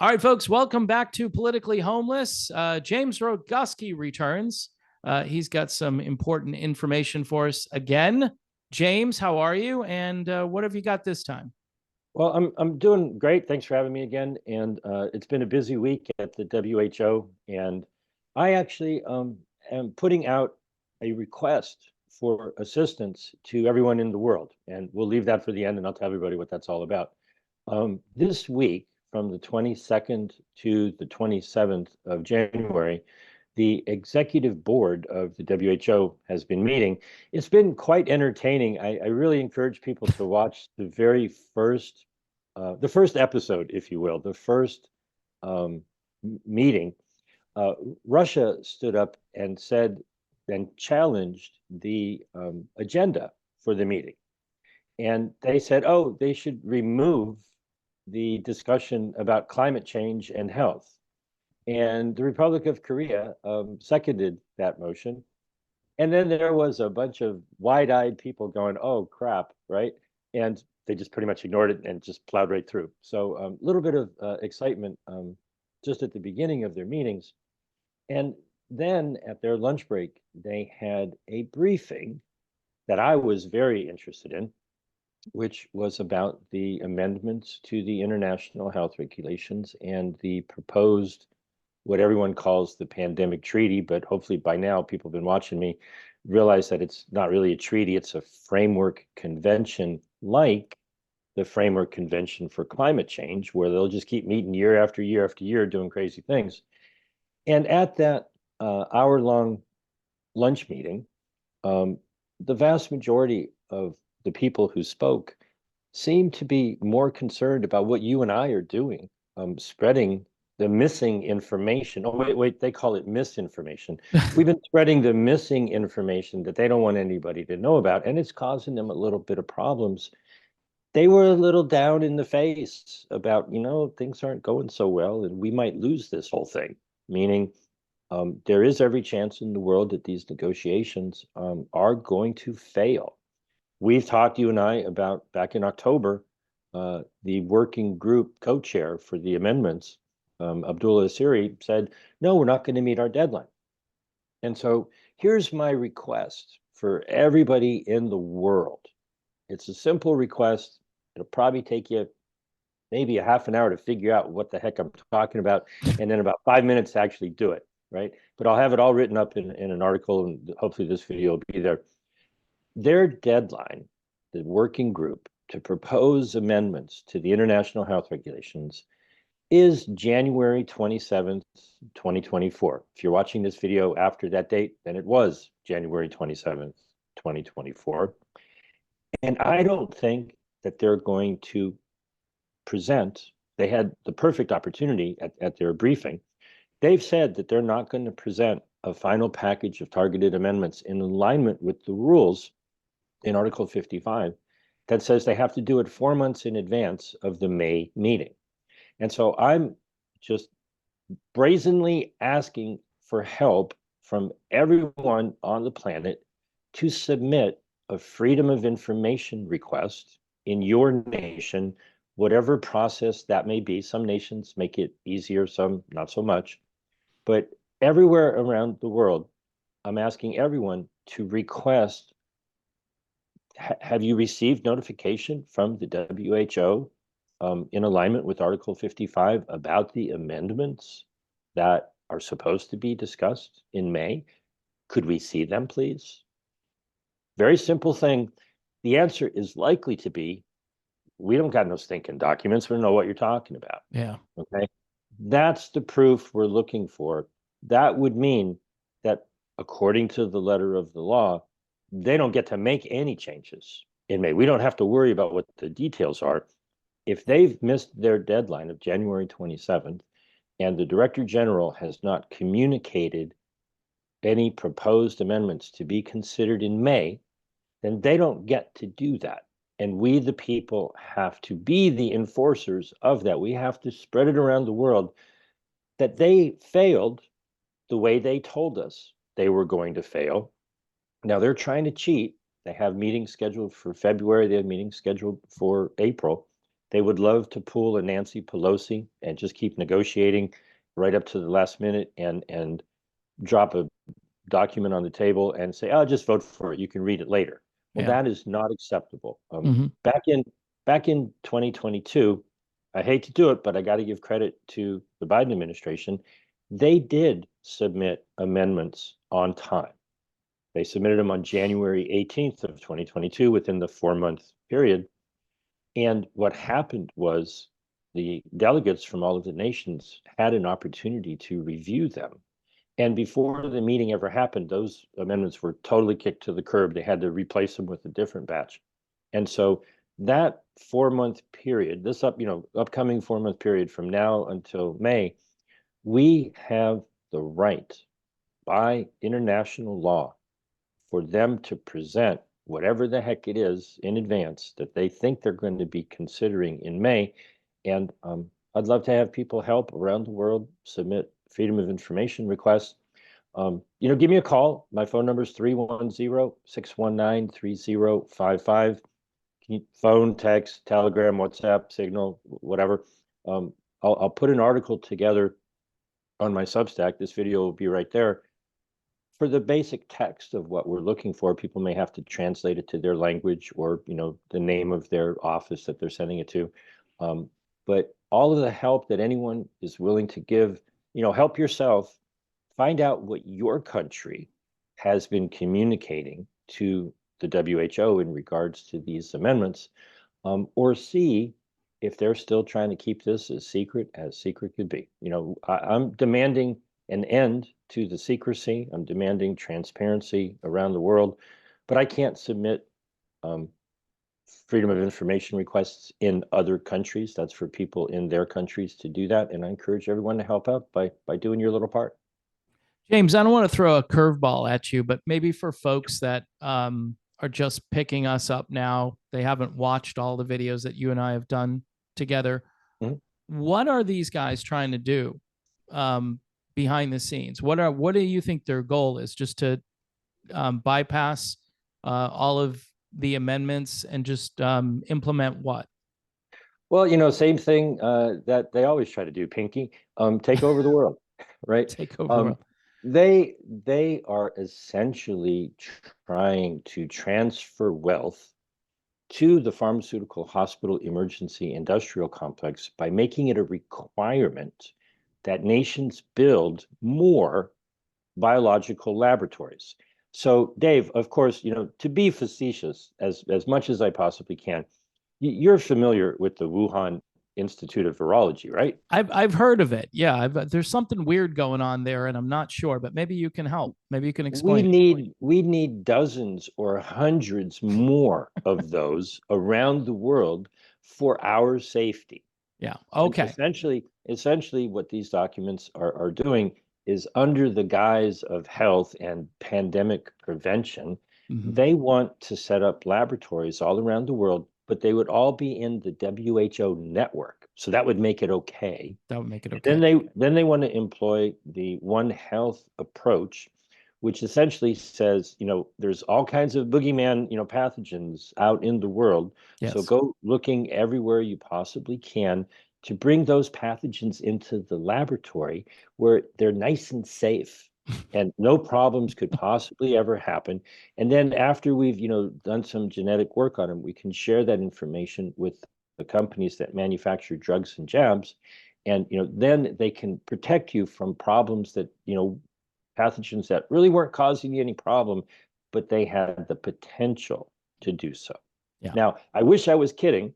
All right, folks, welcome back to Politically Homeless. James Roguski returns. He's got some important information for us again. James, how are you? And what have you got this time? Well, I'm doing great. Thanks for having me again. And it's been a busy week at the WHO, and I actually am putting out a request for assistance to everyone in the world. And we'll leave that for the end, and I'll tell everybody what that's all about. This week, from the 22nd to the 27th of January, the executive board of the WHO has been meeting. It's been quite entertaining. I really encourage people to watch the first episode, if you will, the first um, meeting. Uh, Russia stood up and said and challenged the agenda for the meeting. And they said, oh, they should remove the discussion about climate change and health. And the Republic of Korea seconded that motion. And then there was a bunch of wide-eyed people going, oh, crap, right? And they just pretty much ignored it and just plowed right through. So a little bit of excitement just at the beginning of their meetings. And then at their lunch break, they had a briefing that I was very interested in, which was about the amendments to the international health regulations and the proposed what everyone calls the pandemic treaty, but hopefully by now people have been watching me realize that it's not really a treaty, it's a framework convention like the framework convention for climate change, where they'll just keep meeting year after year after year doing crazy things. And at that hour-long lunch meeting, um, the vast majority of the people who spoke seemed to be more concerned about what you and I are doing, spreading the missing information. Oh, wait, they call it misinformation. We've been spreading the missing information that they don't want anybody to know about, and it's causing them a little bit of problems. They were a little down in the face about, things aren't going so well, and we might lose this whole thing, meaning there is every chance in the world that these negotiations are going to fail. We've talked, you and I, about back in October, the working group co-chair for the amendments, Abdullah Asiri, said, no, we're not going to meet our deadline. And so here's my request for everybody in the world. It's a simple request. It'll probably take you maybe a half an hour to figure out what the heck I'm talking about, and then about 5 minutes to actually do it, right? But I'll have it all written up in an article, and hopefully this video will be there. Their deadline, the working group, to propose amendments to the international health regulations is January 27th, 2024. If you're watching this video after that date, then it was January 27th, 2024. And I don't think that they're going to present, they had the perfect opportunity at their briefing. They've said that they're not going to present a final package of targeted amendments in alignment with the rules in Article 55 that says they have to do it 4 months in advance of the May meeting. And so I'm just brazenly asking for help from everyone on the planet to submit a freedom of information request in your nation, whatever process that may be. Some nations make it easier, some not so much. But everywhere around the world, I'm asking everyone to request, have you received notification from the WHO in alignment with Article 55 about the amendments that are supposed to be discussed in May? Could we see them, please? Very simple thing. The answer is likely to be, we don't got no stinking documents. We don't know what you're talking about. Yeah. Okay. That's the proof we're looking for. That would mean that according to the letter of the law, they don't get to make any changes in May. We don't have to worry about what the details are. If they've missed their deadline of January 27th and the Director General has not communicated any proposed amendments to be considered in May, then they don't get to do that. And we, the people, have to be the enforcers of that. We have to spread it around the world that they failed the way they told us they were going to fail. Now they're trying to cheat. They have meetings scheduled for February. They have meetings scheduled for April. They would love to pull a Nancy Pelosi and just keep negotiating right up to the last minute and drop a document on the table and say, "Oh, just vote for it. You can read it later." Well, Yeah. that is not acceptable. Hmm. Back in 2022, I hate to do it, but I got to give credit to the Biden administration. They did submit amendments on time. They submitted them on January 18th of 2022 within the 4-month period. And what happened was the delegates from all of the nations had an opportunity to review them. And before the meeting ever happened, those amendments were totally kicked to the curb. They had to replace them with a different batch. And so that 4-month period, upcoming 4-month period from now until May, we have the right by international law for them to present whatever the heck it is in advance that they think they're going to be considering in May. And I'd love to have people help around the world submit freedom of information requests. Give me a call. My phone number is 310-619-3055. Phone, text, Telegram, WhatsApp, Signal, whatever. I'll put an article together on my Substack. This video will be right there. For the basic text of what we're looking for, people may have to translate it to their language or, the name of their office that they're sending it to. But all of the help that anyone is willing to give, help yourself. Find out what your country has been communicating to the WHO in regards to these amendments, or see if they're still trying to keep this as secret could be. I'm demanding an end to the secrecy. I'm demanding transparency around the world, but I can't submit freedom of information requests in other countries. That's for people in their countries to do that. And I encourage everyone to help out by doing your little part. James, I don't want to throw a curveball at you, but maybe for folks that are just picking us up now, they haven't watched all the videos that you and I have done together. Mhm. What are these guys trying to do behind the scenes? What do you think their goal is? Just to bypass all of the amendments and just implement what? Well, same thing that they always try to do, Pinky. Take over the world, right? Take over the Um, world. they are essentially trying to transfer wealth to the pharmaceutical hospital emergency industrial complex by making it a requirement that nations build more biological laboratories. So, Dave, of course, to be facetious as much as I possibly can, you're familiar with the Wuhan Institute of Virology, right? I've heard of it. Yeah, there's something weird going on there, and I'm not sure, but maybe you can help. Maybe you can We explain it. need we need dozens or hundreds more of those around the world for our safety. Yeah. And Okay. essentially what these documents are doing is under the guise of health and pandemic prevention, Hmm. they want to set up laboratories all around the world, but they would all be in the WHO network. So that would make it okay. That would make it And okay. then they want to employ the One Health approach, which essentially says, there's all kinds of boogeyman, pathogens out in the world. So Yes. go looking everywhere you possibly can to bring those pathogens into the laboratory where they're nice and safe and no problems could possibly ever happen. And then after we've, done some genetic work on them, we can share that information with the companies that manufacture drugs and jabs. And, then they can protect you from problems that, pathogens that really weren't causing you any problem, but they had the potential to do so. Yeah. Now, I wish I was kidding,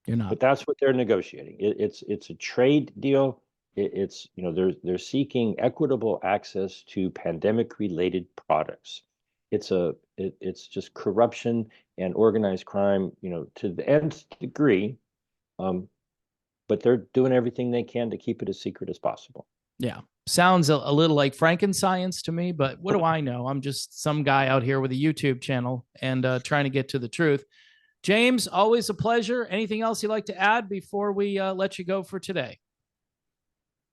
You're not. but that's what they're negotiating. It's a trade deal. It's they're seeking equitable access to pandemic related products. It's just corruption and organized crime, to the nth degree. But they're doing everything they can to keep it as secret as possible. Yeah. Sounds a little like Franken-science to me, but what do I know? I'm just some guy out here with a YouTube channel and trying to get to the truth. James, always a pleasure. Anything else you'd like to add before we let you go for today?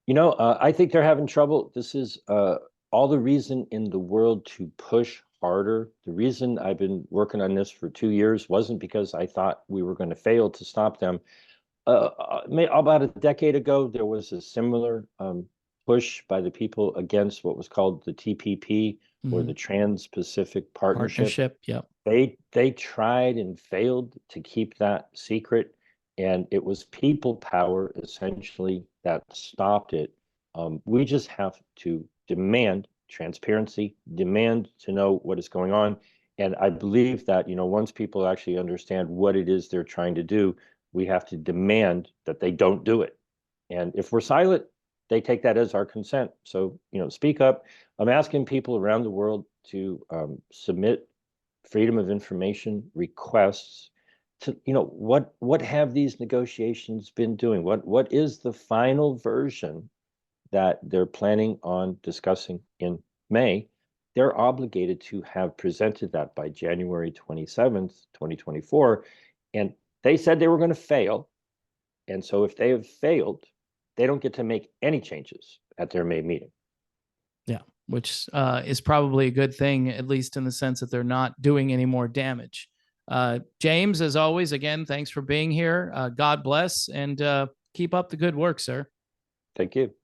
I think they're having trouble. This is all the reason in the world to push harder. The reason I've been working on this for 2 years wasn't because I thought we were going to fail to stop them. About a decade ago, there was a similar push by the people against what was called the TPP, or Mhm. the Trans-Pacific Partnership. Partnership. Yep. They tried and failed to keep that secret, and it was people power essentially that stopped it. We just have to demand transparency, demand to know what is going on. And I believe that, once people actually understand what it is they're trying to do, we have to demand that they don't do it. And if we're silent, they take that as our consent. So, speak up. I'm asking people around the world to submit freedom of information requests to, what have these negotiations been doing? What is the final version that they're planning on discussing in May? They're obligated to have presented that by January 27th, 2024. And they said they were going to fail. And so if they have failed, they don't get to make any changes at their May meeting. Yeah, which is probably a good thing, at least in the sense that they're not doing any more damage. James, as always, again, thanks for being here. God bless, and keep up the good work, sir. Thank you.